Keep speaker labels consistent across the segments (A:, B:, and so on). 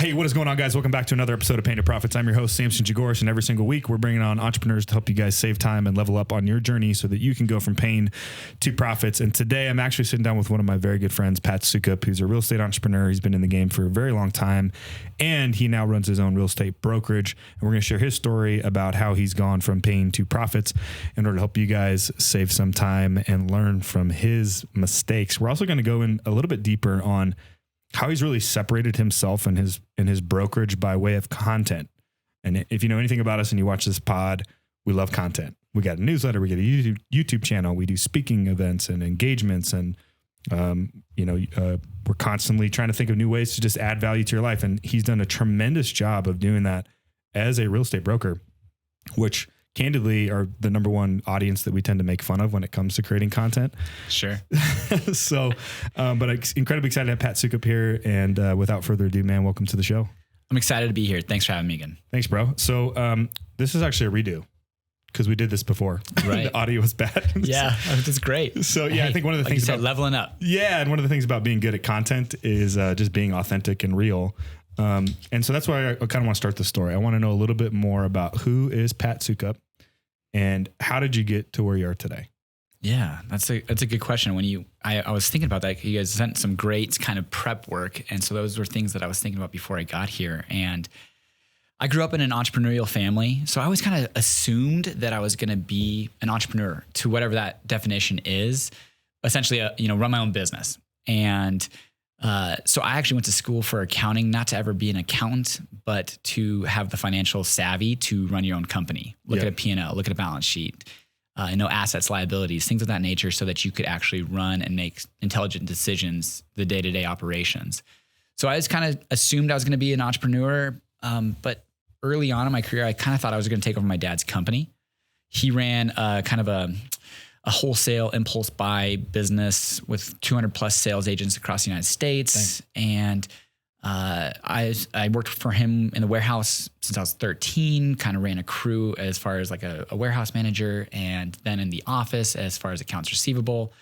A: Hey, what is going on, guys? Welcome back to another episode of Pain to Profits. I'm your host, Samson Jagoras, and every single week we're bringing on entrepreneurs to help you guys save time and level up on your journey so that you can go from pain to profits. And today I'm actually sitting down with one of my very good friends, Patrick Sokup, who's a real estate entrepreneur. He's been in the game for a very long time, and he now runs his own real estate brokerage. And we're going to share his story about how he's gone from pain to profits in order to help you guys save some time and learn from his mistakes. We're also going to go in a little bit deeper on how he's really separated himself and his brokerage by way of content. And if you know anything about us and you watch this pod, we love content. We got a newsletter, we got a YouTube channel, we do speaking events and engagements, and we're constantly trying to think of new ways to just add value to your life. And he's done a tremendous job of doing that as a real estate broker, which candidly are the number one audience that we tend to make fun of when it comes to creating content.
B: Sure.
A: So, but I'm incredibly excited to have Pat Sokup here. And without further ado, man, welcome to the show.
B: I'm excited to be here. Thanks for having me again.
A: Thanks, bro. So this is actually a redo because we did this before.
B: Right.
A: The audio was bad.
B: Yeah, that's great.
A: So yeah, I think one of the things about
B: leveling up.
A: Yeah. And one of the things about being good at content is just being authentic and real. And so that's why I kind of want to start the story. I want to know a little bit more about who is Pat Sokup and how did you get to where you are today?
B: Yeah, that's a good question. I was thinking about that. You guys sent some great kind of prep work. And so those were things that I was thinking about before I got here. And I grew up in an entrepreneurial family. So I always kind of assumed that I was going to be an entrepreneur, to whatever that definition is, essentially, run my own business. And so I actually went to school for accounting, not to ever be an accountant, but to have the financial savvy to run your own company. Look at a P&L, look at a balance sheet, know assets, liabilities, things of that nature, so that you could actually run and make intelligent decisions, the day-to-day operations. So I just kind of assumed I was going to be an entrepreneur. But early on in my career, I kind of thought I was going to take over my dad's company. He ran kind of a wholesale impulse buy business with 200 plus sales agents across the United States. And I worked for him in the warehouse since I was 13, kind of ran a crew as far as like a warehouse manager, and then in the office as far as accounts receivable.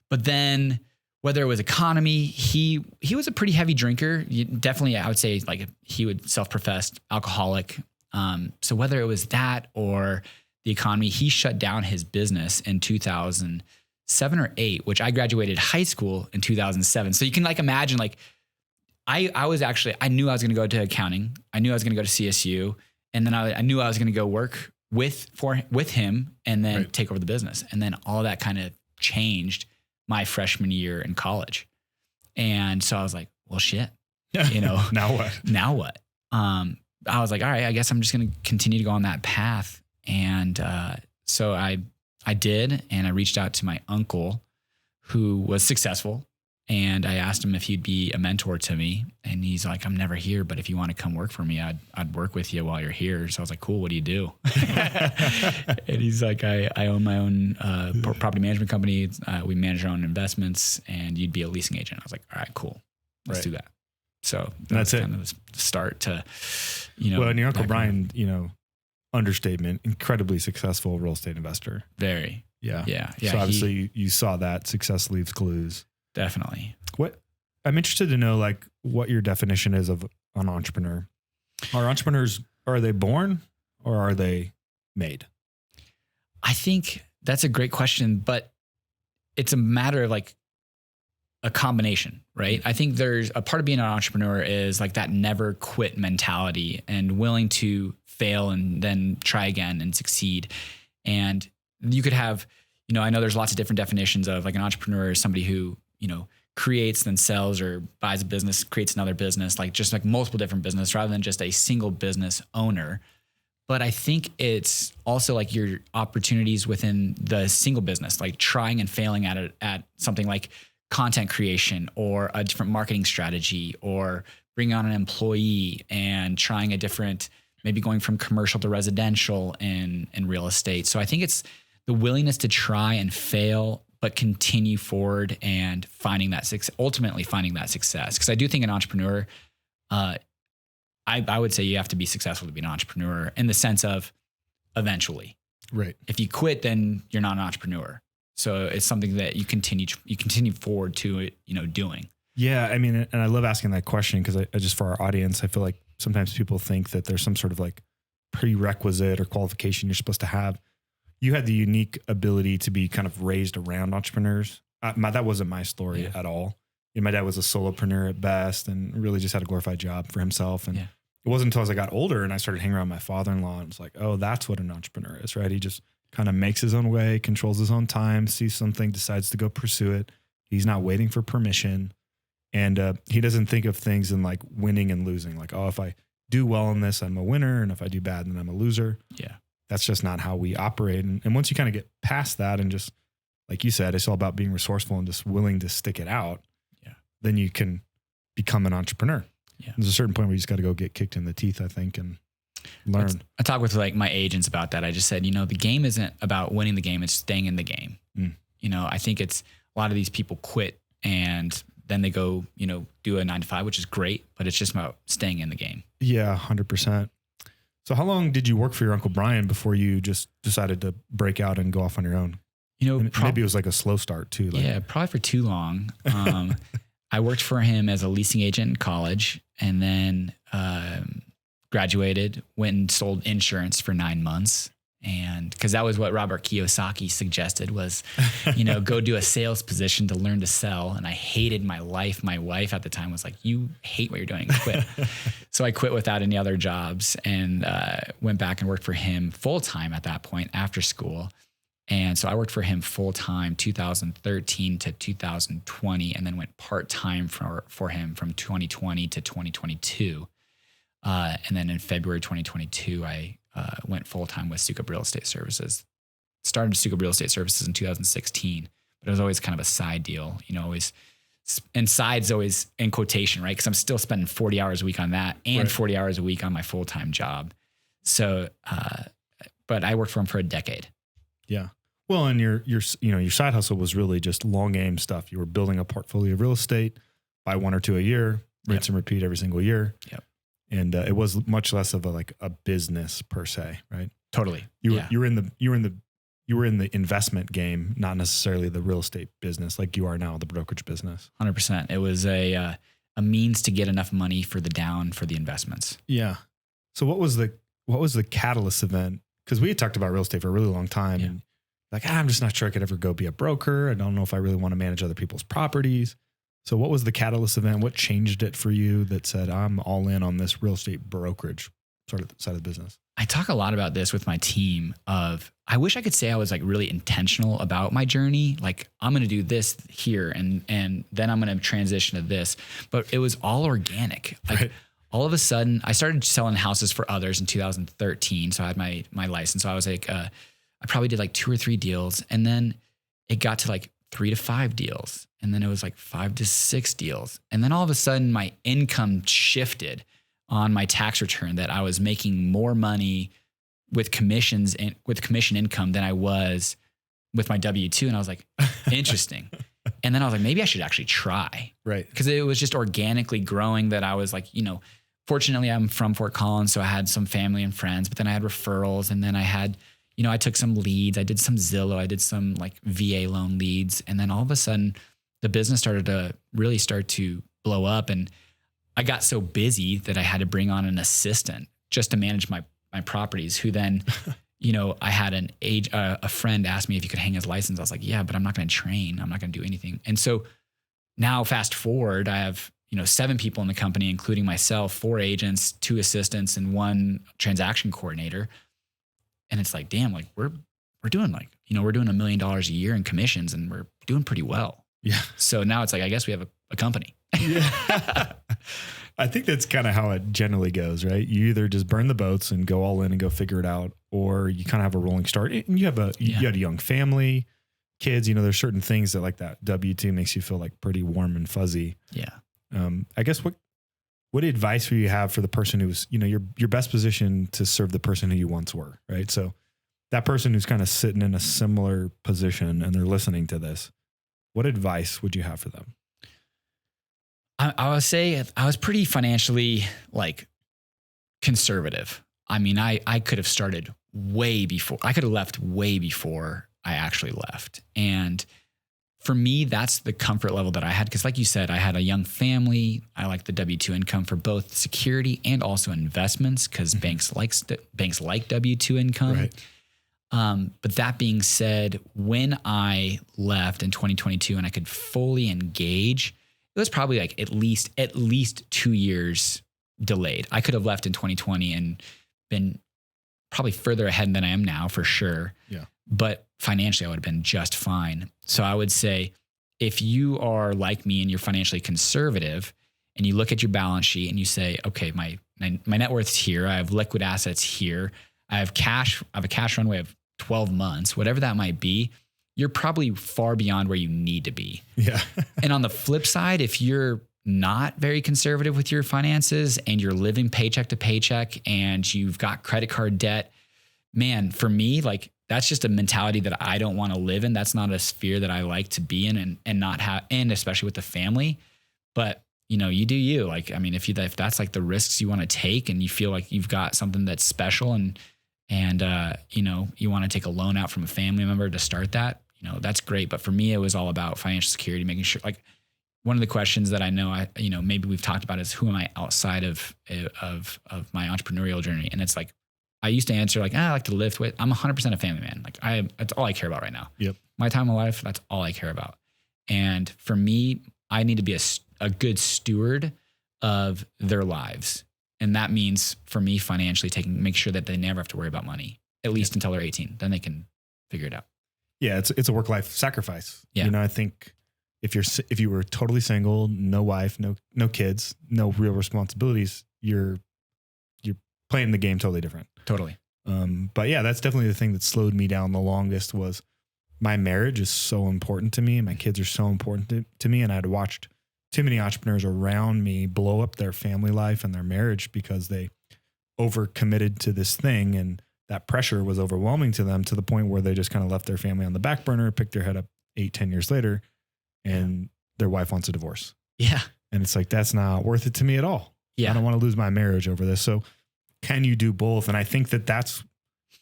B: But then whether it was economy, he was a pretty heavy drinker. Definitely, I would say like he would self-professed alcoholic. So whether it was that or the economy, he shut down his business in 2007 or 8, which I graduated high school in 2007. So you can like imagine, like I knew I was going to go to accounting. I knew I was going to go to CSU. And then I knew I was going to go work with him and then take over the business. And then all that kind of changed my freshman year in college. And so I was like, well, shit,
A: Now what?
B: I was like, all right, I guess I'm just going to continue to go on that path. And so I did, and I reached out to my uncle who was successful, and I asked him if he'd be a mentor to me. And he's like, I'm never here, but if you want to come work for me, I'd work with you while you're here. So I was like, cool, what do you do? And he's like, I own my own property management company. We manage our own investments, and you'd be a leasing agent. I was like, all right, cool, let's do that. So that's kind of the start to,
A: Well, and your Uncle Brian, understatement, incredibly successful real estate investor.
B: Very.
A: Yeah.
B: Yeah.
A: So obviously you saw that success leaves clues.
B: Definitely.
A: I'm interested to know like what your definition is of an entrepreneur. Are entrepreneurs, are they born or are they made?
B: I think that's a great question, but it's a matter of like a combination, right? I think there's a part of being an entrepreneur is like that never quit mentality and willing to fail and then try again and succeed. And you could have, I know there's lots of different definitions of like an entrepreneur is somebody who, creates, then sells or buys a business, creates another business, like just like multiple different business rather than just a single business owner. But I think it's also like your opportunities within the single business, like trying and failing at it, at something like content creation or a different marketing strategy or bringing on an employee and trying a different, maybe going from commercial to residential in real estate. So I think it's the willingness to try and fail, but continue forward and ultimately finding that success. Because I do think an entrepreneur, I would say you have to be successful to be an entrepreneur in the sense of eventually.
A: Right.
B: If you quit, then you're not an entrepreneur. So it's something that you continue forward to it, doing.
A: Yeah. I mean, and I love asking that question because I just, for our audience, I feel like sometimes people think that there's some sort of like prerequisite or qualification you're supposed to have. You had the unique ability to be kind of raised around entrepreneurs. That wasn't my story at all. My dad was a solopreneur at best and really just had a glorified job for himself. And it wasn't until as I got older and I started hanging around my father-in-law and was like, oh, that's what an entrepreneur is, right? He just kind of makes his own way, controls his own time, sees something, decides to go pursue it. He's not waiting for permission. And he doesn't think of things in like winning and losing. Like, oh, if I do well in this, I'm a winner. And if I do bad, then I'm a loser.
B: Yeah.
A: That's just not how we operate. And once you kind of get past that and just, like you said, it's all about being resourceful and just willing to stick it out. Then you can become an entrepreneur. Yeah. There's a certain point where you just got to go get kicked in the teeth, I think, and learn.
B: I talk with like my agents about that. I just said, the game isn't about winning the game. It's staying in the game. I think it's a lot of these people quit and then they go, do a 9-to-5, which is great, but it's just about staying in the game.
A: Yeah, 100%. So how long did you work for your Uncle Brian before you just decided to break out and go off on your own? Maybe it was like a slow start too.
B: Probably for too long. I worked for him as a leasing agent in college and then graduated, went and sold insurance for 9 months. And because that was what Robert Kiyosaki suggested was, go do a sales position to learn to sell. And I hated my life. My wife at the time was like, you hate what you're doing, quit. So I quit without any other jobs and went back and worked for him full time at that point after school. And so I worked for him full time 2013 to 2020, and then went part time for him from 2020 to 2022. And then in February 2022, I went full time with Sokup Real Estate Services. Started Sokup Real Estate Services in 2016, but it was always kind of a side deal, always. And side's always in quotation, right? Because I'm still spending 40 hours a week on that and 40 hours a week on my full time job. So, but I worked for him for a decade.
A: Yeah. Well, and your side hustle was really just long game stuff. You were building a portfolio of real estate, buy 1 or 2 a year, rinse and repeat every single year.
B: Yep.
A: And it was much less of a business per se, right?
B: Totally.
A: You were in the investment game, not necessarily the real estate business like you are now, the brokerage business.
B: 100%. It was a means to get enough money for the investments.
A: Yeah. So what was the catalyst event? Because we had talked about real estate for a really long time. Yeah. And I'm just not sure I could ever go be a broker. I don't know if I really want to manage other people's properties. So what was the catalyst event? What changed it for you that said, I'm all in on this real estate brokerage sort of side of the business?
B: I talk a lot about this with my team I wish I could say I was like really intentional about my journey. Like I'm going to do this here and then I'm going to transition to this, but it was all organic. Like all of a sudden I started selling houses for others in 2013. So I had my license. So I was like, I probably did like 2 or 3 deals and then it got to like 3 to 5 deals. And then it was like 5 to 6 deals. And then all of a sudden my income shifted on my tax return that I was making more money with commissions and with commission income than I was with my W-2. And I was like, interesting. And then I was like, maybe I should actually try.
A: Right.
B: Because it was just organically growing that I was like, fortunately I'm from Fort Collins. So I had some family and friends, but then I had referrals and then I had, I took some leads. I did some Zillow. I did some like VA loan leads. And then all of a sudden the business started to really start to blow up. And I got so busy that I had to bring on an assistant just to manage my properties who then, I had a friend ask me if he could hang his license. I was like, yeah, but I'm not going to train. I'm not going to do anything. And so now fast forward, I have, 7 people in the company, including myself, 4 agents, 2 assistants, and 1 transaction coordinator. And it's like, damn, like we're doing like, we're doing $1 million a year in commissions and we're doing pretty well.
A: Yeah.
B: So now it's like, I guess we have a company. Yeah.
A: I think that's kind of how it generally goes, right? You either just burn the boats and go all in and go figure it out, or you kind of have a rolling start. And you have you had a young family, kids, there's certain things that like that W-2 makes you feel like pretty warm and fuzzy.
B: Yeah.
A: I guess what advice would you have for the person who's, your best position to serve the person who you once were, right? So that person who's kind of sitting in a similar position and they're listening to this, what advice would you have for them?
B: I would say I was pretty financially like conservative. I mean, I could have started way before. I could have left way before I actually left. And for me, that's the comfort level that I had. Cause like you said, I had a young family. I like the W-2 income for both security and also investments, because banks like W-2 income.
A: Right.
B: But that being said, when I left in 2022 and I could fully engage, it was probably like at least 2 years delayed. I could have left in 2020 and been probably further ahead than I am now for sure.
A: Yeah.
B: But financially, I would have been just fine. So I would say, if you are like me and you're financially conservative and you look at your balance sheet and you say, okay, my net worth's here. I have liquid assets here. I have a cash runway of 12 months, whatever that might be, you're probably far beyond where you need to be.
A: Yeah.
B: And on the flip side, if you're not very conservative with your finances and you're living paycheck to paycheck and you've got credit card debt, man, for me, like, that's just a mentality that I don't want to live in. That's not a sphere that I like to be in and not have, and especially with the family. But you do you. Like, I mean, if that's like the risks you want to take and you feel like you've got something that's special and you want to take a loan out from a family member to start that, that's great. But for me, it was all about financial security, making sure, like, one of the questions that I know maybe we've talked about is, who am I outside of my entrepreneurial journey? And it's like, I used to answer like, I like to lift with, I'm 100% a family man. Like, that's all I care about right now.
A: Yep.
B: My time of life, that's all I care about. And for me, I need to be a good steward of their lives. And that means for me, financially make sure that they never have to worry about money, at least until they're 18. Then they can figure it out. Yeah.
A: It's a work-life sacrifice.
B: Yeah.
A: I think if you were totally single, no wife, no kids, no real responsibilities, you're playing the game totally different.
B: Totally.
A: But yeah, that's definitely the thing that slowed me down the longest. Was my marriage is so important to me and my kids are so important to me. And I'd watched too many entrepreneurs around me blow up their family life and their marriage because they overcommitted to this thing. And that pressure was overwhelming to them, to the point where they just kind of left their family on the back burner, picked their head up 8-10 years later, and their wife wants a divorce.
B: Yeah.
A: And it's like, that's not worth it to me at all.
B: Yeah.
A: I don't want to lose my marriage over this. So can you do both? And I think that's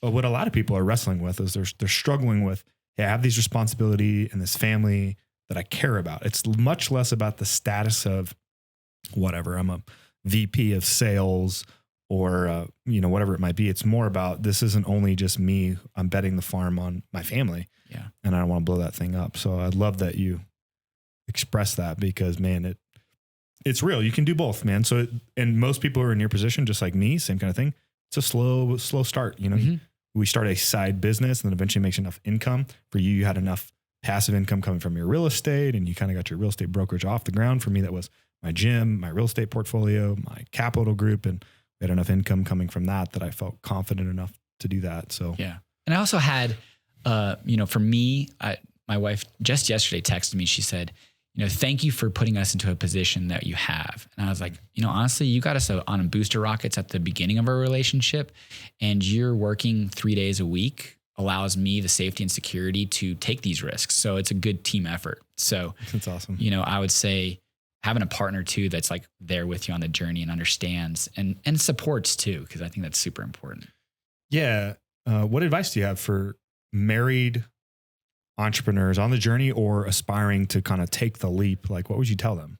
A: what a lot of people are wrestling with, is they're struggling with, hey, I have these responsibility and this family that I care about. It's much less about the status of whatever. I'm a VP of sales or, whatever it might be. It's more about, this isn't only just me. I'm betting the farm on my family.
B: Yeah.
A: And I don't want to blow that thing up. So I love that you express that, because man, it's real. You can do both, man. So, and most people who are in your position, just like me, same kind of thing. It's a slow start.
B: Mm-hmm.
A: We start a side business and then eventually makes enough income. For you, you had enough passive income coming from your real estate, and you kind of got your real estate brokerage off the ground. For me, that was my gym, my real estate portfolio, my capital group. And we had enough income coming from that I felt confident enough to do that. So,
B: yeah. And I also had, for me, my wife just yesterday texted me. She said, thank you for putting us into a position that you have. And I was like, honestly, you got us on booster rockets at the beginning of our relationship, and you're working 3 days a week allows me the safety and security to take these risks. So it's a good team effort. So
A: that's awesome.
B: I would say having a partner too, that's like there with you on the journey and understands and supports too, because I think that's super important.
A: Yeah. What advice do you have for married entrepreneurs on the journey or aspiring to kind of take the leap? Like, what would you tell them?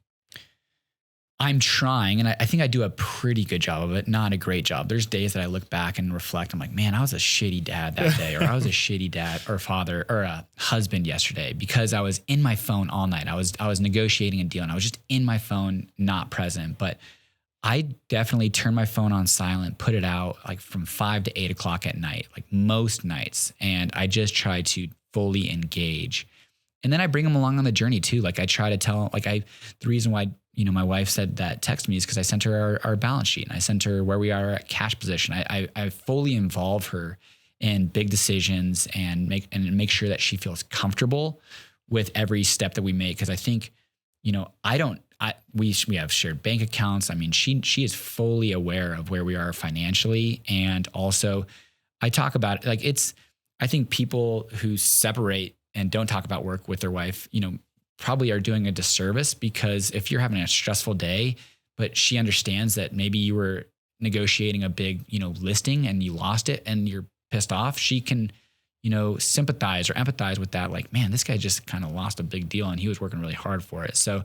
B: I'm trying, and I think I do a pretty good job of it. Not a great job. There's days that I look back and reflect. I'm like, man, I was a shitty dad that day, or I was a shitty dad or father or a husband yesterday, because I was in my phone all night. I was negotiating a deal and I was just in my phone, not present. But I definitely turn my phone on silent, put it out like from 5 to 8 o'clock at night, like most nights. And I just try to fully engage. And then I bring them along on the journey too. Like I try to tell, the reason why, my wife said that text me is because I sent her our balance sheet and I sent her where we are at cash position. I fully involve her in big decisions and make sure that she feels comfortable with every step that we make. Cause I think, we have shared bank accounts. I mean, she is fully aware of where we are financially. And also I talk about it. I think people who separate and don't talk about work with their wife, probably are doing a disservice, because if you're having a stressful day, but she understands that maybe you were negotiating a big, listing and you lost it and you're pissed off, she can, sympathize or empathize with that. Like, man, this guy just kind of lost a big deal and he was working really hard for it. So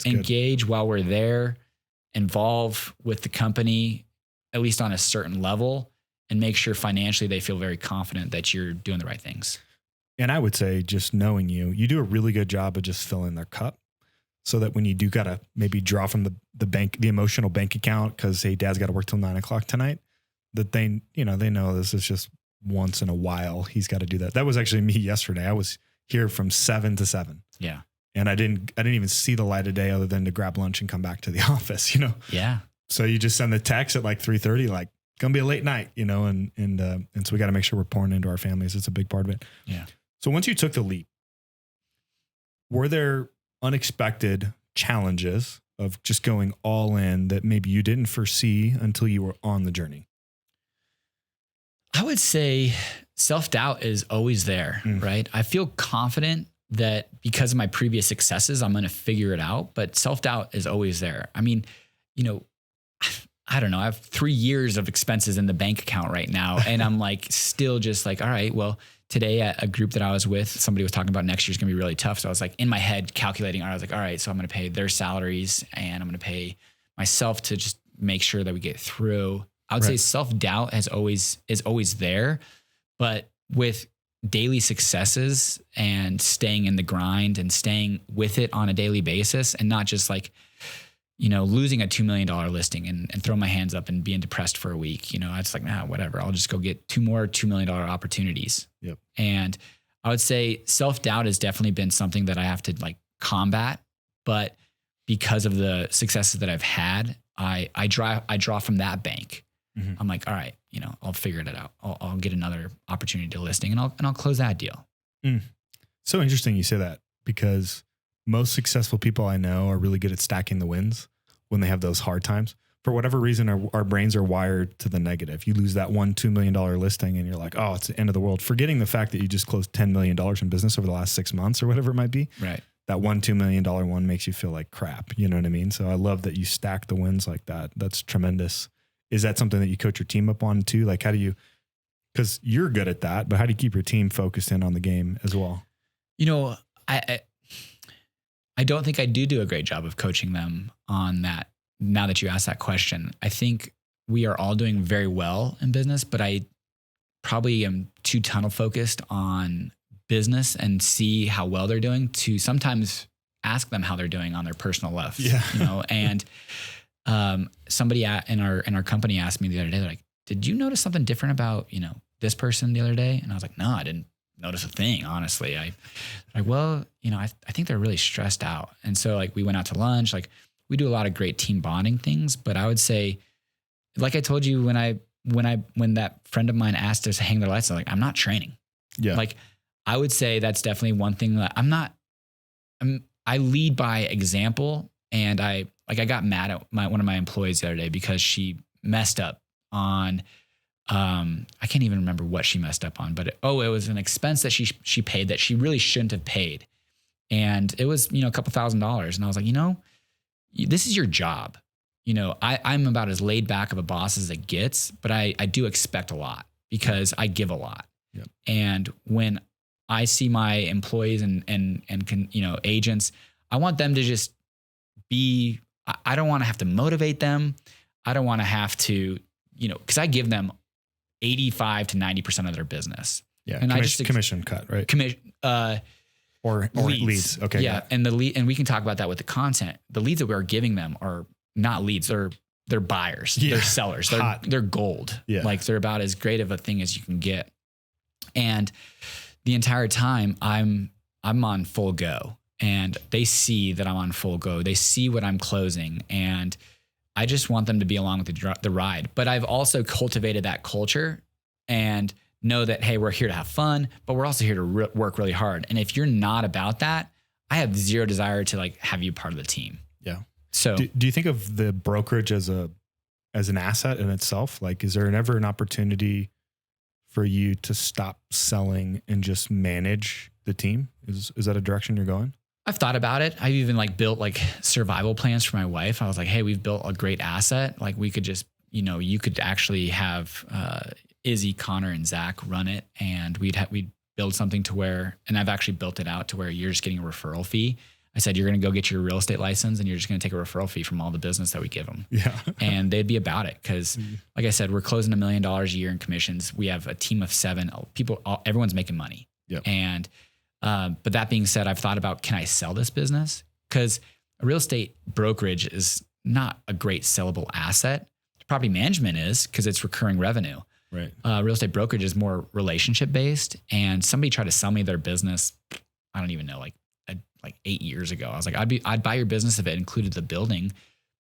B: engage while we're there, involve with the company, at least on a certain level, and make sure financially they feel very confident that you're doing the right things.
A: And I would say, just knowing you do a really good job of just filling their cup, so that when you do got to maybe draw from the bank, the emotional bank account, because, hey, dad's got to work till 9:00 tonight, that they know this is just once in a while. He's got to do that. That was actually me yesterday. I was here from 7 to 7.
B: Yeah.
A: And I didn't even see the light of day other than to grab lunch and come back to the office,
B: Yeah.
A: So you just send the text at like 3:30, like, gonna be a late night, and so we got to make sure we're pouring into our families. It's a big part of it.
B: Yeah.
A: So once you took the leap, were there unexpected challenges of just going all in that maybe you didn't foresee until you were on the journey?
B: I would say self-doubt is always there, right? I feel confident that because of my previous successes, I'm going to figure it out, but self-doubt is always there. I mean, I don't know. I have 3 years of expenses in the bank account right now. And I'm like, still just like, all right, well, today at a group that I was with, somebody was talking about next year's gonna be really tough. So I was like in my head calculating, I was like, all right, so I'm going to pay their salaries and I'm going to pay myself to just make sure that we get through. I would say self-doubt is always there, but with daily successes and staying in the grind and staying with it on a daily basis, and not just like, losing a $2 million listing and throwing my hands up and being depressed for a week. It's like, whatever. I'll just go get 2 more $2 million opportunities.
A: Yep.
B: And I would say self-doubt has definitely been something that I have to like combat, but because of the successes that I've had, I draw from that bank. Mm-hmm. I'm like, all right, I'll figure it out. I'll get another opportunity to listing and I'll close that deal.
A: So interesting you say that, because most successful people I know are really good at stacking the wins when they have those hard times. For whatever reason, our brains are wired to the negative. You lose that $2 million listing and you're like, oh, it's the end of the world. Forgetting the fact that you just closed $10 million in business over the last 6 months or whatever it might be.
B: Right.
A: That $2 million one makes you feel like crap. You know what I mean? So I love that you stack the wins like that. That's tremendous. Is that something that you coach your team up on too? Like, how do you, because you're good at that, but how do you keep your team focused in on the game as well?
B: I don't think I do a great job of coaching them on that. Now that you asked that question, I think we are all doing very well in business, but I probably am too tunnel focused on business and see how well they're doing to sometimes ask them how they're doing on their personal life.
A: Yeah.
B: And somebody in our company asked me the other day, they're like, did you notice something different about, this person the other day? And I was like, no, I didn't notice a thing, honestly. I think they're really stressed out. And so like we went out to lunch, like we do a lot of great team bonding things, but I would say, like I told you, when that friend of mine asked us to hang their lights, I'm like, I'm not training.
A: Yeah.
B: Like I would say that's definitely one thing that I lead by example. And I got mad at one of my employees the other day because she messed up on, I can't even remember what she messed up on, but it was an expense that she paid that she really shouldn't have paid. And it was, a couple $1,000s. And I was like, this is your job. I'm about as laid back of a boss as it gets, but I do expect a lot because I give a lot.
A: Yep.
B: And when I see my employees and agents, I want them to just be, I don't want to have to motivate them. I don't want to have to, because I give them 85 to 90% of their business.
A: Yeah. And commission cut, right? Or leads. Okay.
B: Yeah. And and we can talk about that with the content. The leads that we're giving them are not leads. They're buyers. Yeah. They're sellers. They're gold. Yeah. Like they're about as great of a thing as you can get. And the entire time I'm on full go, and they see that I'm on full go. They see what I'm closing, and I just want them to be along with the ride. But I've also cultivated that culture and know that, hey, we're here to have fun, but we're also here to work really hard. And if you're not about that, I have zero desire to like have you part of the team.
A: Yeah.
B: So
A: do you think of the brokerage as an asset in itself? Like, is there ever an opportunity for you to stop selling and just manage the team? Is that a direction you're going?
B: I've thought about it. I've even like built like survival plans for my wife. I was like, hey, we've built a great asset. Like we could just, you could actually have, Izzy, Connor, and Zach run it, and we'd build something to where, and I've actually built it out to where you're just getting a referral fee. I said, you're going to go get your real estate license and you're just going to take a referral fee from all the business that we give them.
A: Yeah.
B: And they'd be about it. Cause like I said, we're closing $1 million a year in commissions. We have a team of 7 people. Everyone's making money.
A: Yep.
B: And, but that being said, I've thought about, can I sell this business? Cause a real estate brokerage is not a great sellable asset. Property management is, cause it's recurring revenue.
A: Right.
B: Real estate brokerage is more relationship based. And somebody tried to sell me their business. I don't even know, like 8 years ago. I was like, I'd buy your business if it included the building,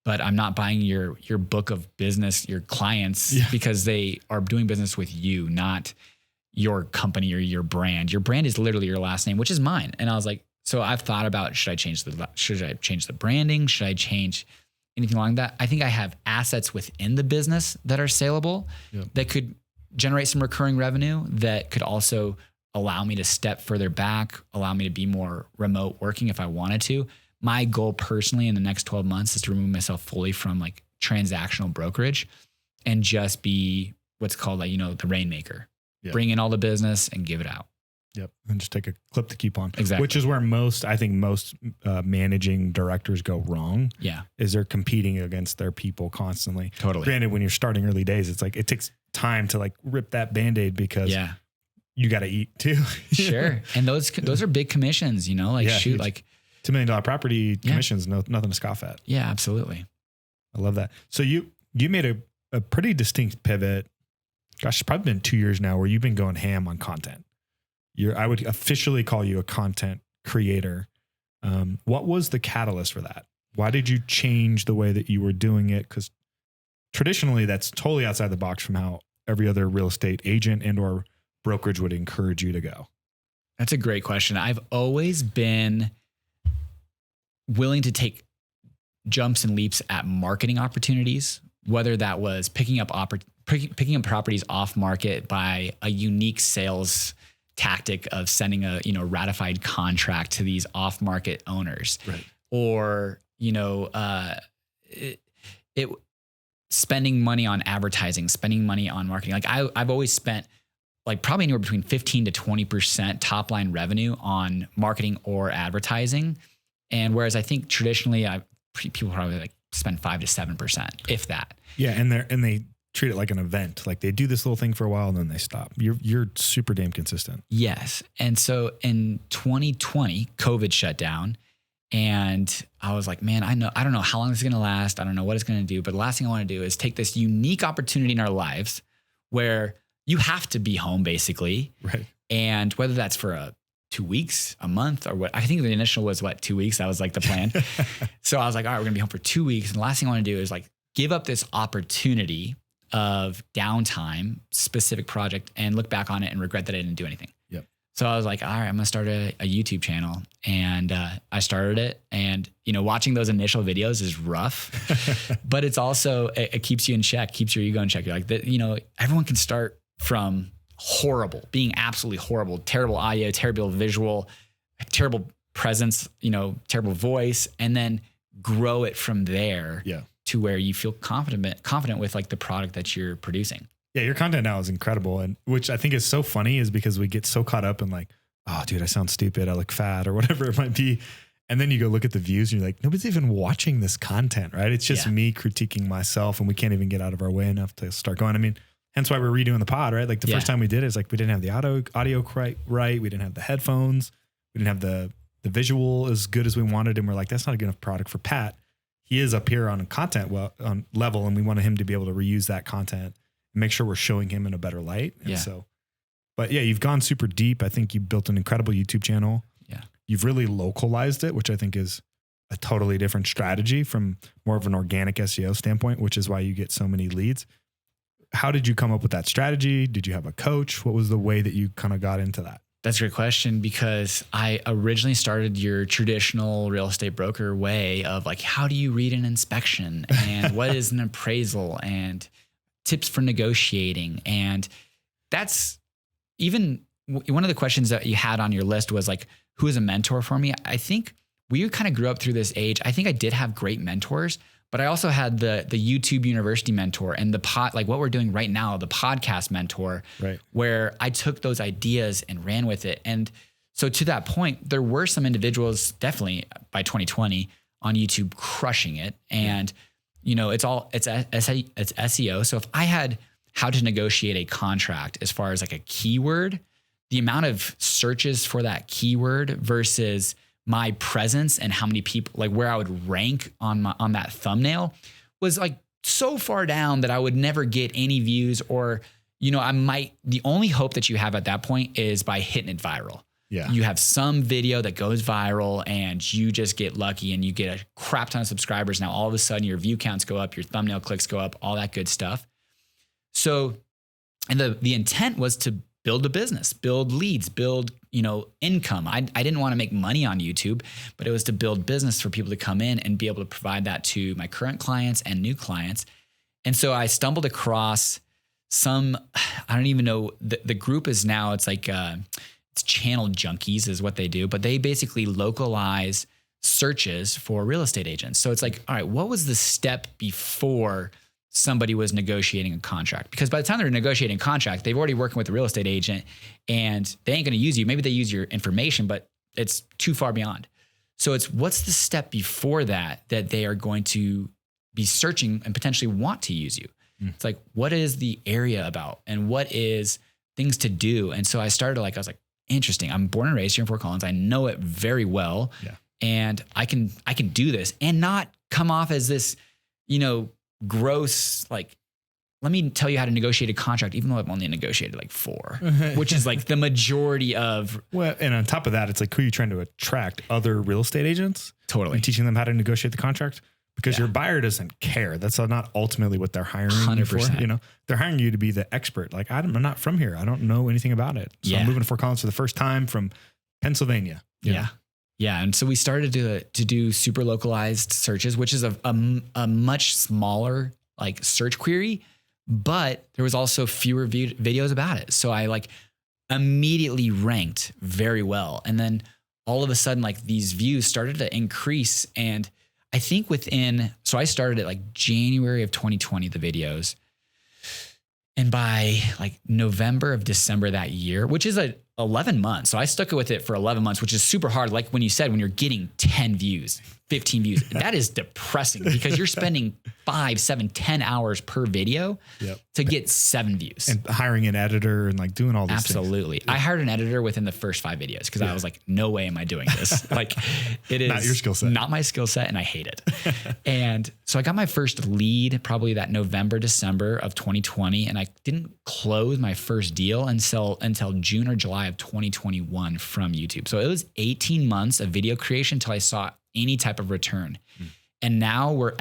B: but I'm not buying your book of business, your clients, because they are doing business with you, not your company or your brand. Your brand is literally your last name, which is mine. And I was like, so I've thought about, should I change the branding? Should I change anything along that? I think I have assets within the business that are saleable that could generate some recurring revenue that could also allow me to step further back, allow me to be more remote working if I wanted to. My goal personally in the next 12 months is to remove myself fully from like transactional brokerage and just be what's called like, the rainmaker. Bring in all the business and give it out.
A: Yep. And just take a clip the coupon.
B: Exactly.
A: Which is where most managing directors go wrong.
B: Yeah.
A: Is they're competing against their people constantly.
B: Totally.
A: Granted, when you're starting early days, it's like, it takes time to like rip that Band-Aid because you got to eat too.
B: Sure. And those are big commissions, like shoot, like
A: $2 million property commissions, nothing to scoff at.
B: Yeah, absolutely.
A: I love that. So you made a pretty distinct pivot. Gosh, it's probably been 2 years now where you've been going ham on content. I would officially call you a content creator. What was the catalyst for that? Why did you change the way that you were doing it? Because traditionally that's totally outside the box from how every other real estate agent and or brokerage would encourage you to go.
B: That's a great question. I've always been willing to take jumps and leaps at marketing opportunities, whether that was picking up properties off market by a unique sales tactic of sending a ratified contract to these off market owners,
A: right?
B: Or spending money on advertising, spending money on marketing. Like I've always spent like probably anywhere between 15 to 20% top line revenue on marketing or advertising. And whereas I think traditionally people probably like spend 5 to 7%, if that.
A: Yeah. And they treat it like an event. Like they do this little thing for a while and then they stop. You're super damn consistent.
B: Yes. And so in 2020, COVID shut down and I was like, man, I don't know how long this is going to last. I don't know what it's going to do, but the last thing I want to do is take this unique opportunity in our lives where you have to be home basically.
A: Right.
B: And whether that's for 2 weeks, a month, or what, I think the initial was 2 weeks. That was like the plan. So I was like, all right, we're gonna be home for 2 weeks. And the last thing I want to do is like give up this opportunity of downtime, specific project, and look back on it and regret that I didn't do anything.
A: Yep.
B: So I was like, all right, I'm gonna start a YouTube channel. And I started it. And, watching those initial videos is rough, but it's also, it keeps you in check, keeps your ego in check. You're like, everyone can start from horrible, being absolutely horrible, terrible audio, terrible visual, terrible presence, terrible voice, and then grow it from there to where you feel confident with like the product that you're producing.
A: Yeah. Your content now is incredible. And which I think is so funny is because we get so caught up in like, oh dude, I sound stupid. I look fat or whatever it might be. And then you go look at the views and you're like, nobody's even watching this content, right? It's just me critiquing myself and we can't even get out of our way enough to start going. I mean, hence why we're redoing the pod, right? Like the first time we did it, it's like we didn't have the audio right. We didn't have the headphones. We didn't have the visual as good as we wanted. And we're like, that's not a good enough product for Pat. He is up here on content on level, and we wanted him to be able to reuse that content and make sure we're showing him in a better light. And so, but yeah, you've gone super deep. I think you built an incredible YouTube channel. Yeah. You've really localized it, which I think is a totally different strategy from more of an organic SEO standpoint, which is why you get so many leads. How did you come up with that strategy? Did you have a coach? What was the way that you kind of got into that?
B: That's a great question because I originally started your traditional real estate broker way of like, how do you read an inspection and what is an appraisal and tips for negotiating? And that's even one of the questions that you had on your list was like, who is a mentor for me? I think we kind of grew up through this age. I think I did have great mentors, But I also had the YouTube University mentor and like what we're doing right now, the podcast mentor,
A: right,
B: where I took those ideas and ran with it. And so to that point, there were some individuals definitely by 2020 on YouTube crushing it. And, it's SEO. So if I had how to negotiate a contract as far as like a keyword, the amount of searches for that keyword versus my presence and how many people, like where I would rank on that thumbnail was like so far down that I would never get any views, or, the only hope that you have at that point is by hitting it viral.
A: Yeah.
B: You have some video that goes viral and you just get lucky and you get a crap ton of subscribers. Now, all of a sudden your view counts go up, your thumbnail clicks go up, all that good stuff. So, and the intent was to build a business, build leads, build, income. I didn't want to make money on YouTube, but it was to build business for people to come in and be able to provide that to my current clients and new clients. And so I stumbled across I don't even know, the group is now, it's like, it's Channel Junkies is what they do, but they basically localize searches for real estate agents. So it's like, all right, what was the step before somebody was negotiating a contract? Because by the time they're negotiating a contract, they've already working with a real estate agent and they ain't going to use you. Maybe they use your information, but it's too far beyond. So it's what's the step before that they are going to be searching and potentially want to use you. It's like, what is the area about and what is things to do? And so I was like, interesting. I'm born and raised here in Fort Collins. I know it very well.
A: Yeah.
B: And I can do this and not come off as this, gross, like, let me tell you how to negotiate a contract, even though I've only negotiated like 4, which is like the majority of.
A: Well, and on top of that, it's like, who are you trying to attract? Other real estate agents?
B: Totally.
A: And teaching them how to negotiate the contract? Because your buyer doesn't care. That's not ultimately what they're hiring
B: 100%.
A: you for. They're hiring you to be the expert. Like, I'm not from here. I don't know anything about it. So I'm moving to Fort Collins for the first time from Pennsylvania.
B: Yeah. Yeah. And so we started to do super localized searches, which is a much smaller like search query, but there was also fewer videos about it. So I like immediately ranked very well. And then all of a sudden, like these views started to increase. And I think so I started at like January of 2020, the videos. And by like November of December that year, which is 11 months. So I stuck with it for 11 months, which is super hard. Like when you said, when you're getting 10 views, 15 views, that is depressing because you're spending 5, 7, 10 hours per video to get 7 views.
A: And hiring an editor and like doing all these
B: Absolutely.
A: things. Yeah.
B: I hired an editor within the first 5 videos because I was like, no way am I doing this. Like it is
A: not your skill set.
B: Not my skill set and I hate it. And so I got my first lead probably that November, December of 2020. And I didn't close my first deal until June or July of 2021 from YouTube. So it was 18 months of video creation until I saw any type of return. And now we're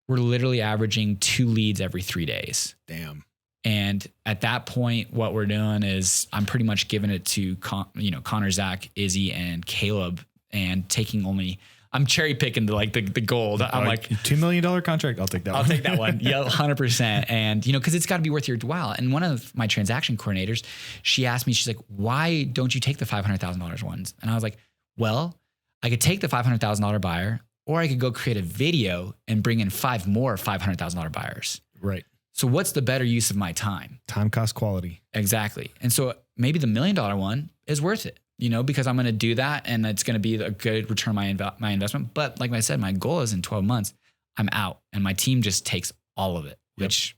B: literally averaging 2 leads every 3 days.
A: Damn.
B: And at that point, what we're doing is I'm pretty much giving it to Connor, Zach, Izzy, and Caleb, and I'm cherry picking the gold. I'm like
A: $2 million contract. I'll take that one.
B: I'll take that one. Yeah, 100%. And because it's got to be worth your while. And one of my transaction coordinators, she asked me, she's like, why don't you take the $500,000 ones? And I was like, well, I could take the $500,000 buyer, or I could go create a video and bring in 5 more $500,000 buyers.
A: Right.
B: So what's the better use of my time?
A: Time cost quality.
B: Exactly. And so maybe the $1 million one is worth it, because I'm going to do that and it's going to be a good return on my investment. But like I said, my goal is in 12 months, I'm out and my team just takes all of it, which,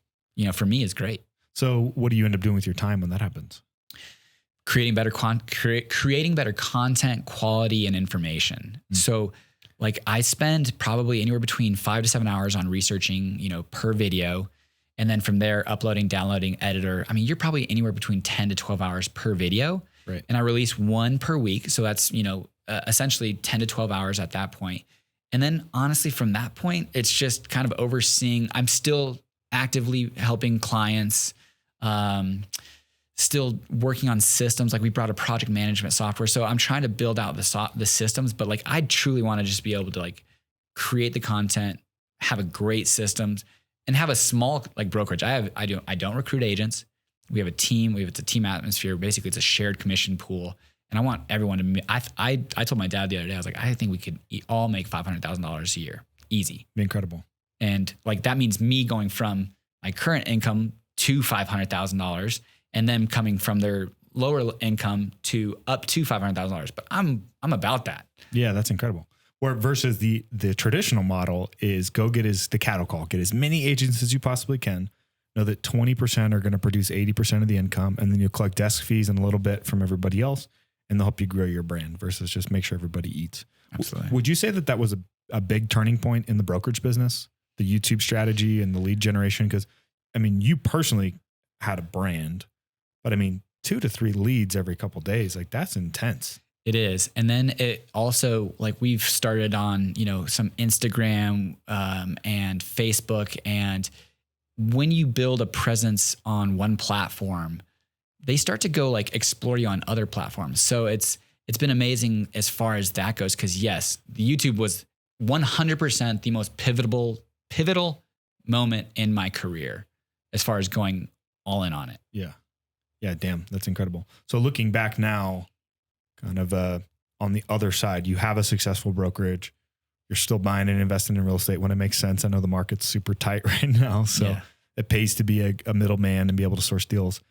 B: for me is great.
A: So what do you end up doing with your time when that happens?
B: Creating better content, quality, and information. So like I spend probably anywhere between 5 to 7 hours on researching, per video. And then from there, uploading, downloading, editor. I mean, you're probably anywhere between 10 to 12 hours per video.
A: Right.
B: And I release 1 per week. So that's, essentially 10 to 12 hours at that point. And then honestly, from that point, it's just kind of overseeing. I'm still actively helping clients, still working on systems. Like we brought a project management software. So I'm trying to build out the systems, but like I truly want to just be able to like create the content, have a great systems, and have a small like brokerage. I don't recruit agents. We have a team. It's a team atmosphere. Basically, it's a shared commission pool. And I want everyone to. I told my dad the other day. I was like, I think we could all make $500,000 a year easy.
A: Incredible.
B: And like, that means me going from my current income to $500,000 and then coming from their lower income to up to $500,000. But I'm about that.
A: Yeah, that's incredible. Where versus the traditional model is go get the cattle call, get as many agents as you possibly can. Know that 20% are going to produce 80% of the income, and then you'll collect desk fees and a little bit from everybody else, and they'll help you grow your brand versus just make sure everybody eats.
B: Absolutely.
A: Would you say that was a big turning point in the brokerage business, the YouTube strategy and the lead generation? Because, I mean, you personally had a brand, but I mean, 2 to 3 leads every couple of days, like that's intense.
B: It is. And then it also, like, we've started on, some Instagram and Facebook. And when you build a presence on one platform, they start to go like explore you on other platforms. So it's been amazing as far as that goes. Cause yes, the YouTube was 100% the most pivotal moment in my career as far as going all in on it.
A: Yeah. Yeah. Damn. That's incredible. So looking back now, kind of on the other side, you have a successful brokerage. You're still buying and investing in real estate when it makes sense. I know the market's super tight right now, so it pays to be a middleman and be able to source deals.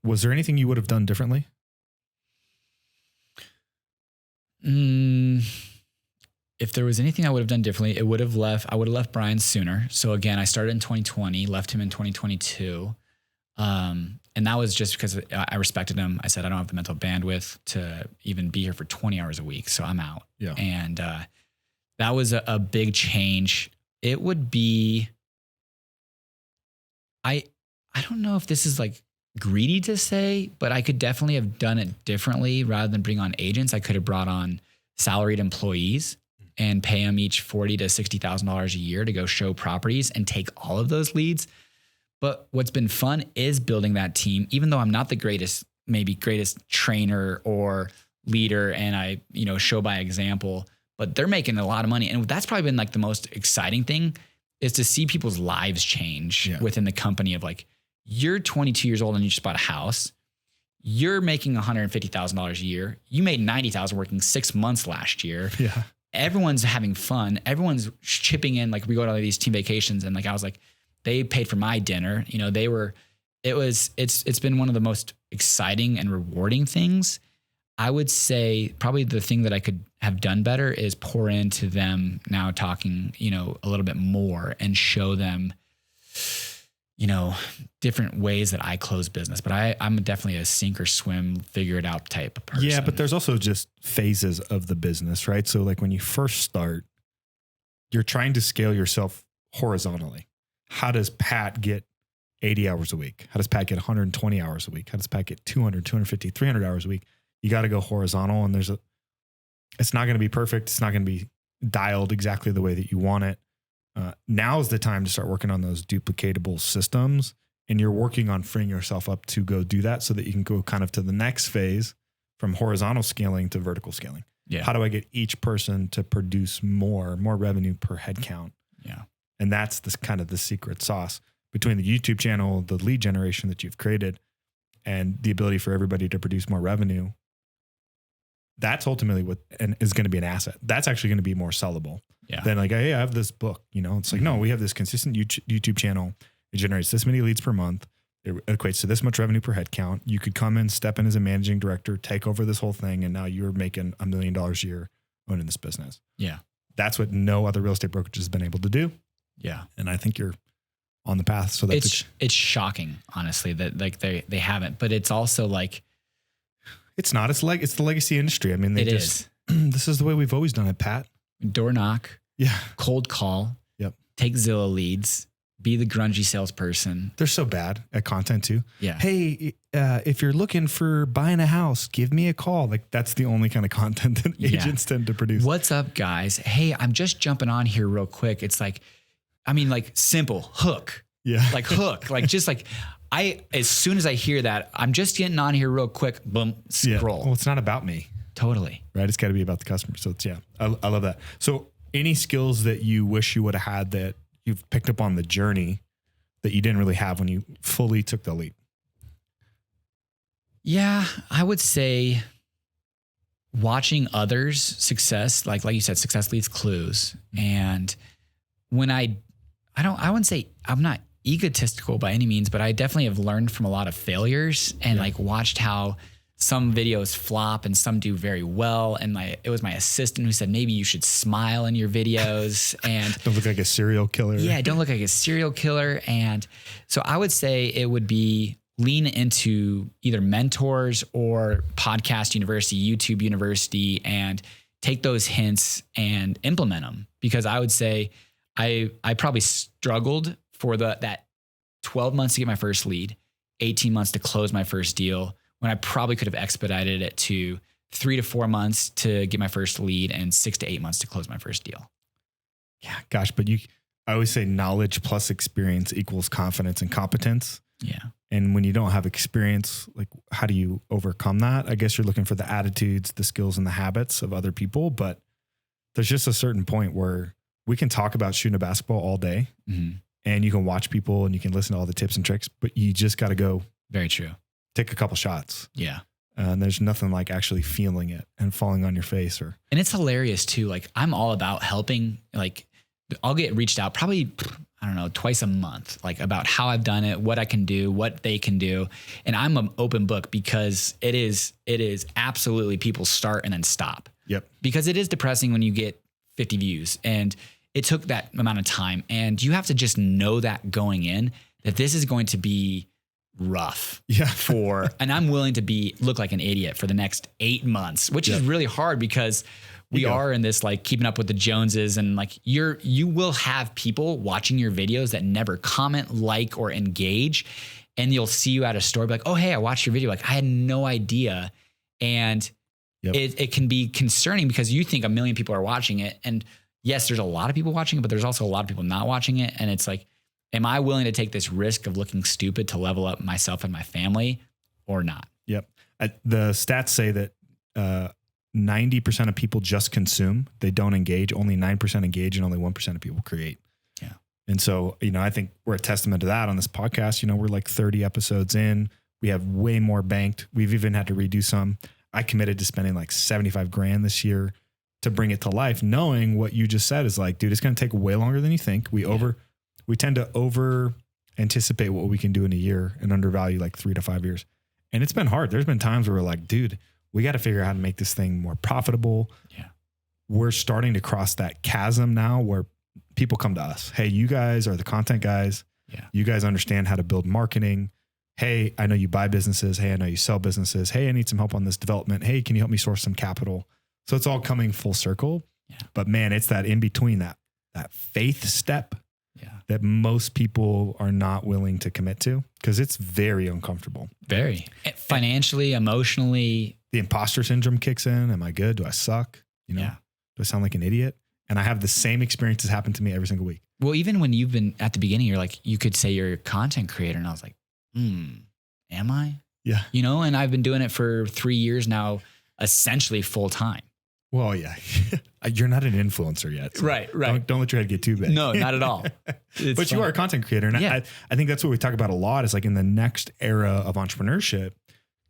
A: Was there anything you would have done differently?
B: If there was anything I would have done differently, I would have left Brian sooner. So again, I started in 2020, left him in 2022. And that was just because I respected him. I said, I don't have the mental bandwidth to even be here for 20 hours a week. So I'm out.
A: Yeah.
B: And, that was a big change. It would be, I don't know if this is like greedy to say, but I could definitely have done it differently. Rather than bring on agents, I could have brought on salaried employees and pay them each $40,000 to $60,000 a year to go show properties and take all of those leads. But what's been fun is building that team, even though I'm not the greatest trainer or leader, and I, show by example, but they're making a lot of money. And that's probably been like the most exciting thing, is to see people's lives change within the company. Of like, you're 22 years old and you just bought a house. You're making $150,000 a year. You made $90,000 working 6 months last year.
A: Yeah.
B: Everyone's having fun. Everyone's chipping in. Like, we go to all these team vacations, and like, I was like, they paid for my dinner. It's been one of the most exciting and rewarding things. I would say probably the thing that I could have done better is pour into them now, talking, a little bit more, and show them, different ways that I close business. But I'm definitely a sink or swim, figure it out type of person.
A: Yeah, but there's also just phases of the business, right? So like when you first start, you're trying to scale yourself horizontally. How does Pat get 80 hours a week? How does Pat get 120 hours a week? How does Pat get 200, 250, 300 hours a week? You got to go horizontal, and it's not going to be perfect. It's not going to be dialed exactly the way that you want it. Now is the time to start working on those duplicatable systems, and you're working on freeing yourself up to go do that so that you can go kind of to the next phase from horizontal scaling to vertical scaling.
B: Yeah.
A: How do I get each person to produce more revenue per head count?
B: Yeah.
A: And that's the secret sauce between the YouTube channel, the lead generation that you've created, and the ability for everybody to produce more revenue. That's ultimately what is going to be an asset. That's actually going to be more sellable than like, hey, I have this book. It's like, no, we have this consistent YouTube channel. It generates this many leads per month. It equates to this much revenue per head count. You could come in, step in as a managing director, take over this whole thing, and now you're making $1 million a year owning this business.
B: Yeah.
A: That's what no other real estate brokerage has been able to do.
B: Yeah.
A: And I think you're on the path. So that's
B: it's shocking, honestly, that like they haven't, but it's also like,
A: it's not, it's the legacy industry. I mean, this is the way we've always done it, Pat.
B: Door knock.
A: Yeah.
B: Cold call.
A: Yep.
B: Take Zillow leads, be the grungy salesperson.
A: They're so bad at content too.
B: Yeah.
A: Hey, if you're looking for buying a house, give me a call. Like, that's the only kind of content that agents tend to produce.
B: What's up, guys? Hey, I'm just jumping on here real quick. It's like, simple hook.
A: Yeah.
B: Like hook, like just like as soon as I hear that, I'm just getting on here real quick, boom, scroll.
A: Yeah. Well, it's not about me.
B: Totally.
A: Right. It's got to be about the customer. So it's, I love that. So any skills that you wish you would have had that you've picked up on the journey that you didn't really have when you fully took the leap?
B: Yeah, I would say watching others' success, like you said, success leaves clues. And I wouldn't say I'm not egotistical by any means, but I definitely have learned from a lot of failures and like watched how some videos flop and some do very well. And it was my assistant who said, maybe you should smile in your videos and
A: don't look like a serial killer.
B: Yeah. Don't look like a serial killer. And so I would say it would be lean into either mentors or podcast university, YouTube university, and take those hints and implement them. Because I would say I probably struggled for that 12 months to get my first lead, 18 months to close my first deal, when I probably could have expedited it to 3 to 4 months to get my first lead and 6 to 8 months to close my first deal.
A: Yeah, gosh, but I always say knowledge plus experience equals confidence and competence.
B: Yeah.
A: And when you don't have experience, like how do you overcome that? I guess you're looking for the attitudes, the skills, and the habits of other people, but there's just a certain point where we can talk about shooting a basketball all day and you can watch people and you can listen to all the tips and tricks, but you just got to go.
B: Very true.
A: Take a couple shots.
B: Yeah.
A: And there's nothing like actually feeling it and falling on your face and
B: it's hilarious too. Like I'm all about helping, like I'll get reached out probably, I don't know, twice a month, like about how I've done it, what I can do, what they can do. And I'm an open book because it is absolutely people start and then stop.
A: Yep.
B: Because it is depressing when you get 50 views and it took that amount of time. And you have to just know that going in that this is going to be rough and I'm willing to look like an idiot for the next 8 months, which is really hard because we are in this like keeping up with the Joneses and like you will have people watching your videos that never comment, like, or engage. And you'll see you at a store, be like, oh, hey, I watched your video. Like I had no idea. And it can be concerning because you think a million people are watching it. And yes, there's a lot of people watching it, but there's also a lot of people not watching it. And it's like, am I willing to take this risk of looking stupid to level up myself and my family or not?
A: Yep. The stats say that 90% of people just consume. They don't engage. Only 9% engage and only 1% of people create.
B: Yeah.
A: And so, I think we're a testament to that on this podcast. We're like 30 episodes in. We have way more banked. We've even had to redo some. I committed to spending like $75,000 this year to bring it to life, knowing what you just said is like, dude, it's going to take way longer than you think. We tend to over anticipate what we can do in a year and undervalue like 3 to 5 years. And it's been hard. There's been times where we're like, dude, we got to figure out how to make this thing more profitable.
B: Yeah.
A: We're starting to cross that chasm now where people come to us. Hey, you guys are the content guys.
B: Yeah.
A: You guys understand how to build marketing. Hey, I know you buy businesses. Hey, I know you sell businesses. Hey, I need some help on this development. Hey, can you help me source some capital? So it's all coming full circle.
B: Yeah.
A: But man, it's that in between that faith step that most people are not willing to commit to because it's very uncomfortable.
B: Very. Financially, emotionally.
A: The imposter syndrome kicks in. Am I good? Do I suck? Do I sound like an idiot? And I have the same experiences happen to me every single week.
B: Well, even when you've been at the beginning, you're like, you could say you're a content creator. And I was like, am I?
A: Yeah.
B: And I've been doing it for 3 years now, essentially full time.
A: Well, yeah, you're not an influencer yet. So
B: right.
A: Don't let your head get too big.
B: No, not at all.
A: But you are a content creator. And I think that's what we talk about a lot is like in the next era of entrepreneurship,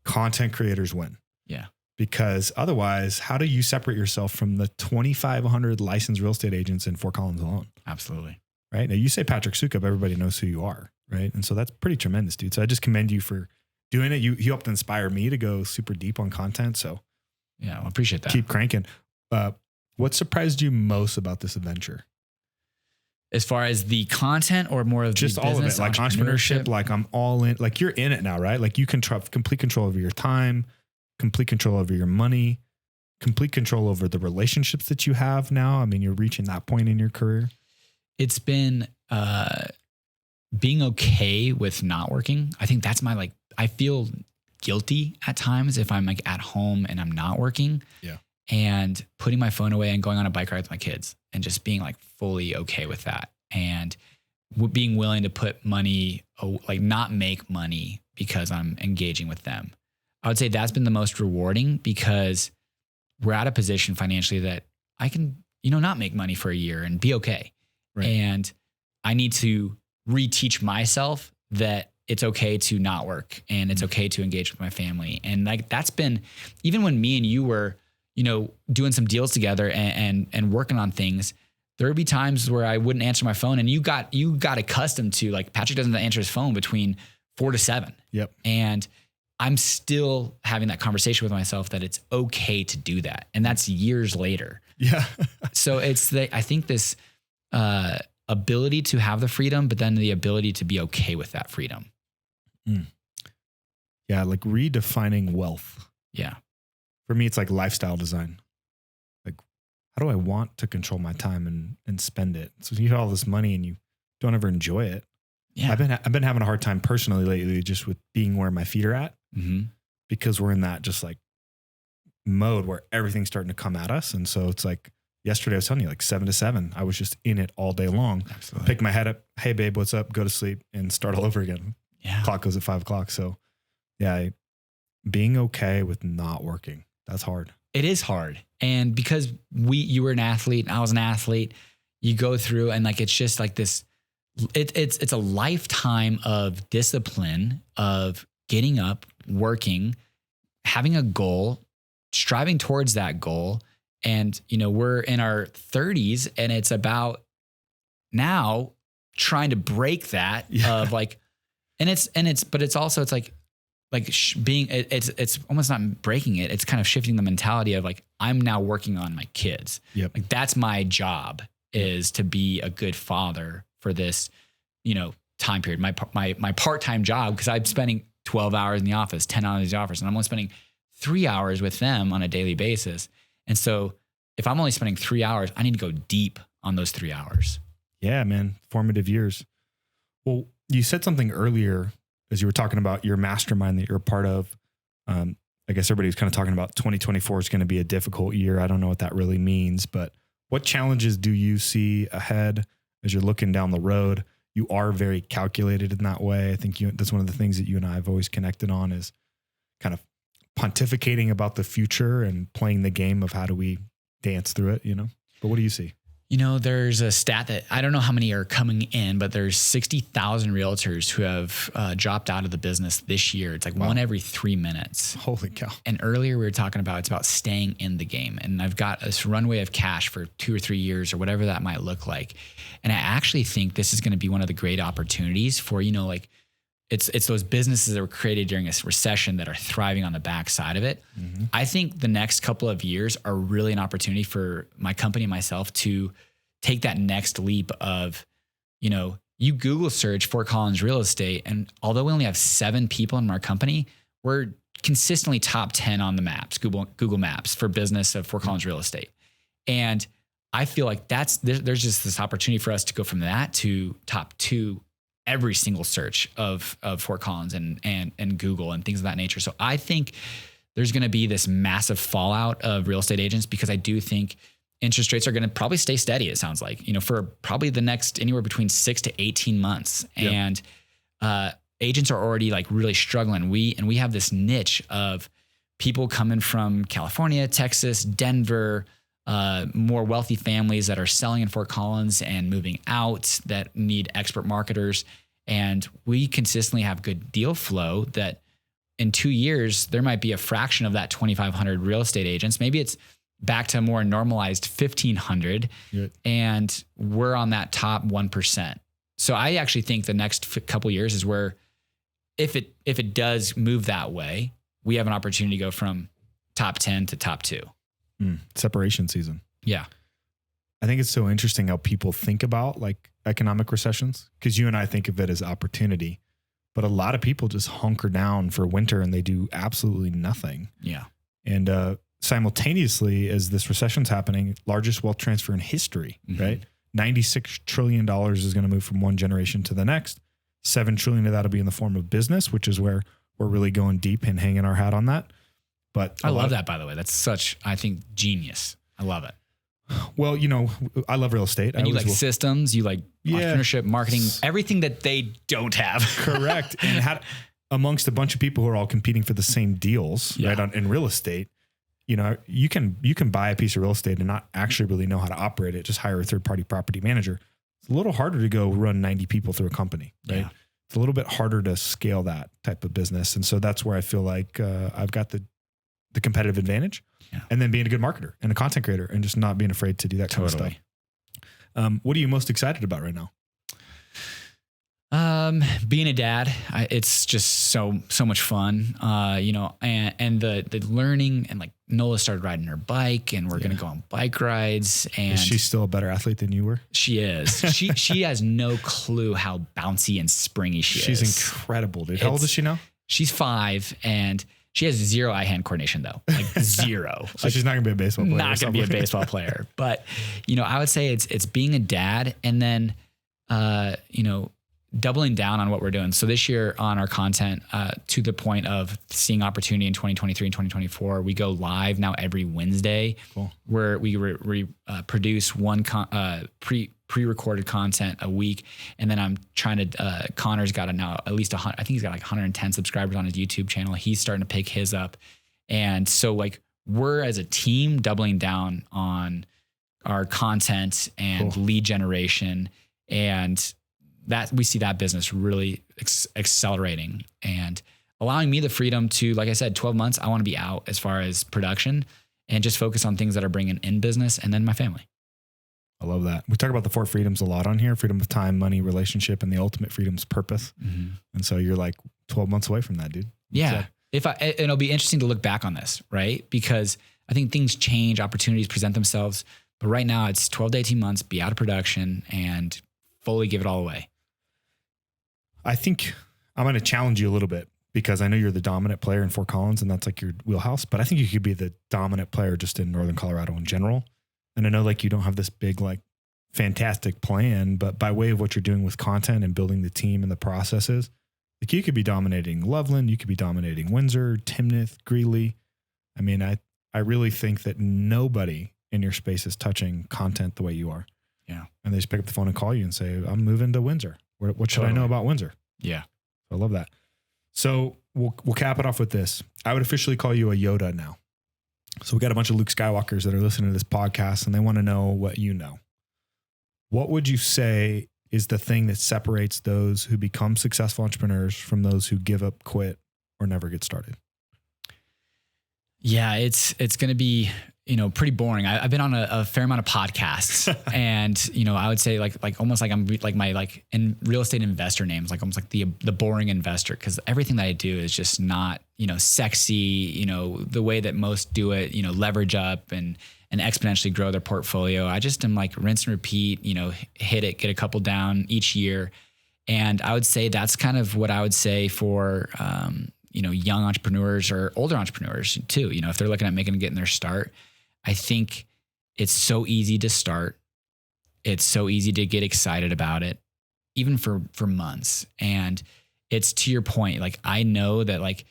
A: content creators win.
B: Yeah.
A: Because otherwise, how do you separate yourself from the 2,500 licensed real estate agents in Fort Collins alone?
B: Absolutely.
A: Right. Now you say Patrick Sokup, everybody knows who you are. Right. And so that's pretty tremendous, dude. So I just commend you for doing it. You helped inspire me to go super deep on content. So
B: yeah, I appreciate that.
A: Keep cranking. What surprised you most about this adventure?
B: As far as the content or more of
A: just
B: the
A: all of it, like entrepreneurship, like I'm all in, like you're in it now, right? Like you can complete control over your time, complete control over your money, complete control over the relationships that you have now. I mean, you're reaching that point in your career.
B: It's been being okay with not working. I think that's I feel guilty at times if I'm like at home and I'm not working.
A: Yeah.
B: And putting my phone away and going on a bike ride with my kids and just being like fully okay with that. And being willing to put money, like not make money because I'm engaging with them. I would say that's been the most rewarding because we're at a position financially that I can, not make money for a year and be okay.
A: Right.
B: And I need to reteach myself that it's okay to not work and it's okay to engage with my family. And like, that's been, even when me and you were, doing some deals together and working on things, there would be times where I wouldn't answer my phone, and you got accustomed to, like, Patrick doesn't answer his phone between 4 to 7.
A: Yep.
B: And I'm still having that conversation with myself that it's okay to do that. And that's years later.
A: Yeah.
B: So I think this ability to have the freedom, but then the ability to be okay with that freedom.
A: Yeah. Like redefining wealth.
B: Yeah.
A: For me, it's like lifestyle design. Like, how do I want to control my time and spend it? So you have all this money and you don't ever enjoy it.
B: Yeah.
A: I've been having a hard time personally lately, just with being where my feet are at, because we're in that just like mode where everything's starting to come at us. And so it's like yesterday I was telling you, like 7 to 7, I was just in it all day long.
B: Absolutely.
A: Pick my head up. Hey babe, what's up? Go to sleep and start all over again.
B: Yeah.
A: Clock goes at 5 o'clock. So yeah, being okay with not working, that's hard.
B: It is hard. And because you were an athlete and I was an athlete, you go through and like, it's just like this, it's a lifetime of discipline, of getting up, working, having a goal, striving towards that goal. And, we're in our 30s and it's about now trying to break that of like, but it's also it's almost not breaking it. It's kind of shifting the mentality of like, I'm now working on my kids.
A: Yep.
B: Like that's my job, is to be a good father for this, time period. My part-time job, because I'm spending 12 hours in the office, 10 hours in the office, and I'm only spending 3 hours with them on a daily basis. And so if I'm only spending 3 hours, I need to go deep on those 3 hours.
A: Yeah, man. Formative years. Well, you said something earlier as you were talking about your mastermind that you're a part of. I guess everybody was kind of talking about 2024 is going to be a difficult year. I don't know what that really means, but what challenges do you see ahead as you're looking down the road? You are very calculated in that way. I think that's one of the things that you and I have always connected on, is kind of pontificating about the future and playing the game of how do we dance through it, But what do you see?
B: There's a stat that I don't know how many are coming in, but there's 60,000 realtors who have dropped out of the business this year. It's like one every 3 minutes.
A: Holy cow.
B: And earlier we were talking about, it's about staying in the game. And I've got this runway of cash for 2 or 3 years or whatever that might look like. And I actually think this is going to be one of the great opportunities for, it's those businesses that were created during a recession that are thriving on the backside of it. Mm-hmm. I think the next couple of years are really an opportunity for my company and myself to take that next leap of, you Google search Fort Collins real estate. And although we only have 7 people in our company, we're consistently top 10 on the maps, Google Maps for business of Fort Collins real estate. And I feel like there's just this opportunity for us to go from that to top 2 every single search of Fort Collins and Google and things of that nature. So I think there's going to be this massive fallout of real estate agents, because I do think interest rates are going to probably stay steady. It sounds like, for probably the next anywhere between 6 to 18 months. Yep. And agents are already like really struggling. We have this niche of people coming from California, Texas, Denver, more wealthy families that are selling in Fort Collins and moving out that need expert marketers. And we consistently have good deal flow that in 2 years, there might be a fraction of that 2,500 real estate agents. Maybe it's back to a more normalized 1,500. Yep. And we're on that top 1%. So I actually think the next couple of years is where, if it does move that way, we have an opportunity to go from top 10 to top 2.
A: Separation season.
B: Yeah.
A: I think it's so interesting how people think about like economic recessions, because you and I think of it as opportunity, but a lot of people just hunker down for winter and they do absolutely nothing.
B: Yeah.
A: And simultaneously, as this recession's happening, largest wealth transfer in history, right? $96 trillion is going to move from one generation to the next. $7 trillion of that will be in the form of business, which is where we're really going deep and hanging our hat on that. But
B: I love that, by the way. That's such, I think, genius. I love it.
A: Well, I love real estate.
B: And you like systems, you like entrepreneurship, marketing, everything that they don't have.
A: Correct. And amongst a bunch of people who are all competing for the same deals, right? In real estate, you can buy a piece of real estate and not actually really know how to operate it. Just hire a third-party property manager. It's a little harder to go run 90 people through a company, right? Yeah. It's a little bit harder to scale that type of business. And so that's where I feel like I've got the competitive advantage, and then being a good marketer and a content creator and just not being afraid to do that kind of stuff. What are you most excited about right now?
B: Being a dad, it's just so much fun, and the learning, and like Nola started riding her bike, and we're going to go on bike rides. And
A: is she still a better athlete than you were?
B: She is. she has no clue how bouncy and springy she is.
A: She's incredible, dude. How old is she now?
B: She's 5, and she has zero eye-hand coordination though, like zero.
A: So she's not going to be a baseball player.
B: Not going to be a baseball player, but I would say it's being a dad, and then doubling down on what we're doing. So this year on our content, to the point of seeing opportunity in 2023 and 2024, we go live now every Wednesday. Cool. Where we produce one pre-recorded content a week. And then I'm trying to, Connor's got now at least I think he's got like 110 subscribers on his YouTube channel. He's starting to pick his up. And so like we're as a team doubling down on our content and lead generation, and that we see that business really accelerating and allowing me the freedom to, like I said, 12 months, I want to be out as far as production and just focus on things that are bringing in business and then my family.
A: I love that. We talk about the 4 freedoms a lot on here: freedom of time, money, relationship, and the ultimate freedom's purpose. Mm-hmm. And so you're like 12 months away from that, dude.
B: Yeah. It'll be interesting to look back on this, right? Because I think things change, opportunities present themselves, but right now it's 12 to 18 months, be out of production and fully give it all away.
A: I think I'm going to challenge you a little bit, because I know you're the dominant player in Fort Collins and that's like your wheelhouse, but I think you could be the dominant player just in Northern Colorado in general. And I know like you don't have this big, like fantastic plan, but by way of what you're doing with content and building the team and the processes, like you could be dominating Loveland, you could be dominating Windsor, Timnath, Greeley. I mean, I really think that nobody in your space is touching content the way you are.
B: Yeah.
A: And they just pick up the phone and call you and say, I'm moving to Windsor. What should I know about Windsor?
B: Yeah.
A: I love that. So we'll cap it off with this. I would officially call you a Yoda now. So we got a bunch of Luke Skywalkers that are listening to this podcast and they want to know what you know. What would you say is the thing that separates those who become successful entrepreneurs from those who give up, quit, or never get started?
B: Yeah, it's going to be, pretty boring. I've been on a fair amount of podcasts and, I would say like almost like I'm like my, like in real estate investor names, like almost like the boring investor. Cause everything that I do is just not, sexy, the way that most do it, leverage up and exponentially grow their portfolio. I just am like rinse and repeat, hit it, get a couple down each year. And I would say that's kind of what I would say for, young entrepreneurs or older entrepreneurs too. If they're looking at getting their start, I think it's so easy to start. It's so easy to get excited about it, even for months. And it's to your point. Like, I know that like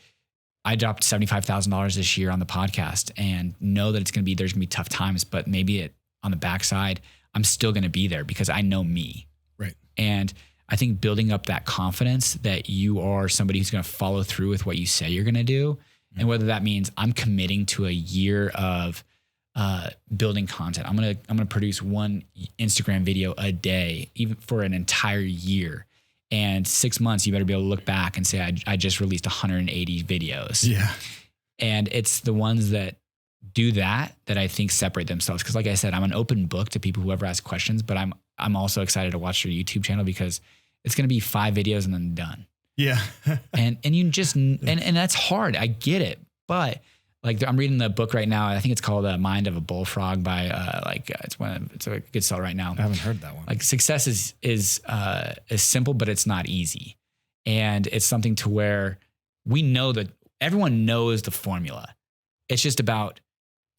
B: I dropped $75,000 this year on the podcast and know that there's going to be tough times, but maybe on the backside, I'm still going to be there because I know me.
A: Right.
B: And I think building up that confidence that you are somebody who's going to follow through with what you say you're going to do. Mm-hmm. And whether that means I'm committing to a year of building content. I'm going to produce one Instagram video a day, even for an entire year. And 6 months, you better be able to look back and say, I just released 180 videos.
A: Yeah.
B: And it's the ones that do that I think separate themselves. Cause like I said, I'm an open book to people who ever ask questions, but I'm also excited to watch your YouTube channel because it's going to be 5 videos and then done.
A: Yeah.
B: and you just, and that's hard. I get it. But like I'm reading the book right now. I think it's called Mind of a Bullfrog by it's a good sell right now.
A: I haven't heard that one.
B: Like success is simple, but it's not easy. And it's something to where we know that everyone knows the formula. It's just about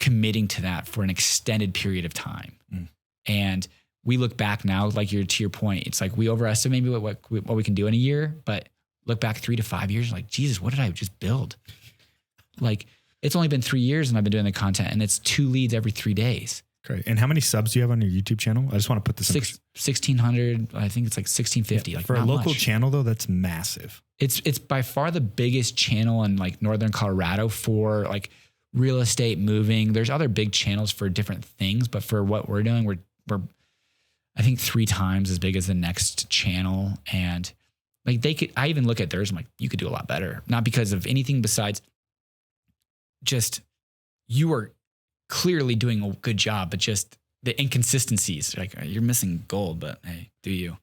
B: committing to that for an extended period of time. Mm. And we look back now, like to your point, it's like we overestimate maybe what we can do in a year, but look back 3 to 5 years, like, Jesus, what did I just build? Like, it's only been 3 years and I've been doing the content and it's 2 leads every 3 days.
A: Great. And how many subs do you have on your YouTube channel? I just want to put this in
B: 1,600. I think it's like 1,650.
A: Yeah,
B: like
A: for a local channel though, that's massive.
B: It's by far the biggest channel in like Northern Colorado for like real estate, moving. There's other big channels for different things, but for what we're doing, we're I think 3 times as big as the next channel. And like I even look at theirs, I'm like, you could do a lot better. Not because of anything besides just you are clearly doing a good job, but just the inconsistencies. Like, you're missing gold, but hey, do you?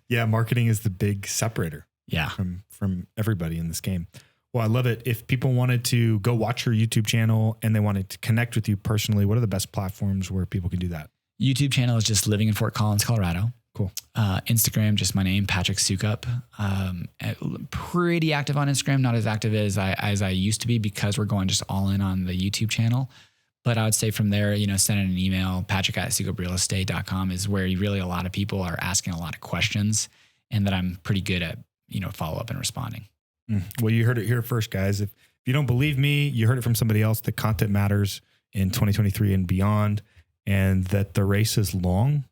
A: Yeah, marketing is the big separator.
B: Yeah.
A: From everybody in this game. Well, I love it. If people wanted to go watch your YouTube channel and they wanted to connect with you personally, what are the best platforms where people can do that?
B: YouTube channel is just living in Fort Collins, Colorado.
A: Cool.
B: Instagram, just my name, Patrick Sokup. Pretty active on Instagram, not as active as I used to be because we're going just all in on the YouTube channel. But I would say from there, send in an email, patrick@sokuprealestate.com is where really a lot of people are asking a lot of questions and that I'm pretty good at, follow up and responding.
A: Well, you heard it here first, guys. If you don't believe me, you heard it from somebody else. The content matters in 2023 and beyond, and that the race is long.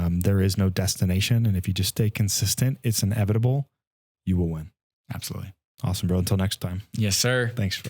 A: There is no destination. And if you just stay consistent, it's inevitable. You will win.
B: Absolutely.
A: Awesome, bro. Until next time.
B: Yes, sir.
A: Thanks.